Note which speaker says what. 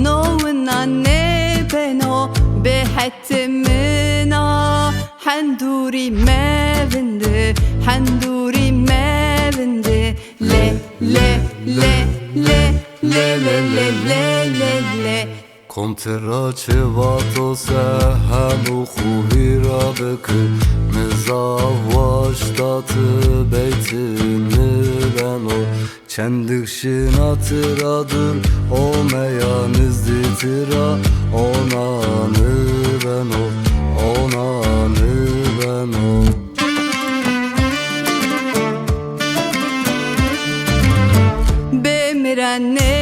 Speaker 1: نونا نبنو بحتمنا حندوري ما بندي حندوري ما بندي لي لي لي لي لي لي لي لي لي لي
Speaker 2: کنتراچواتو سهن و خوبی را بکن مزاواشتات beytini ben o çendikşin hatıradır o meyanız ditira onanı ben o onanı ben o
Speaker 1: بمیرن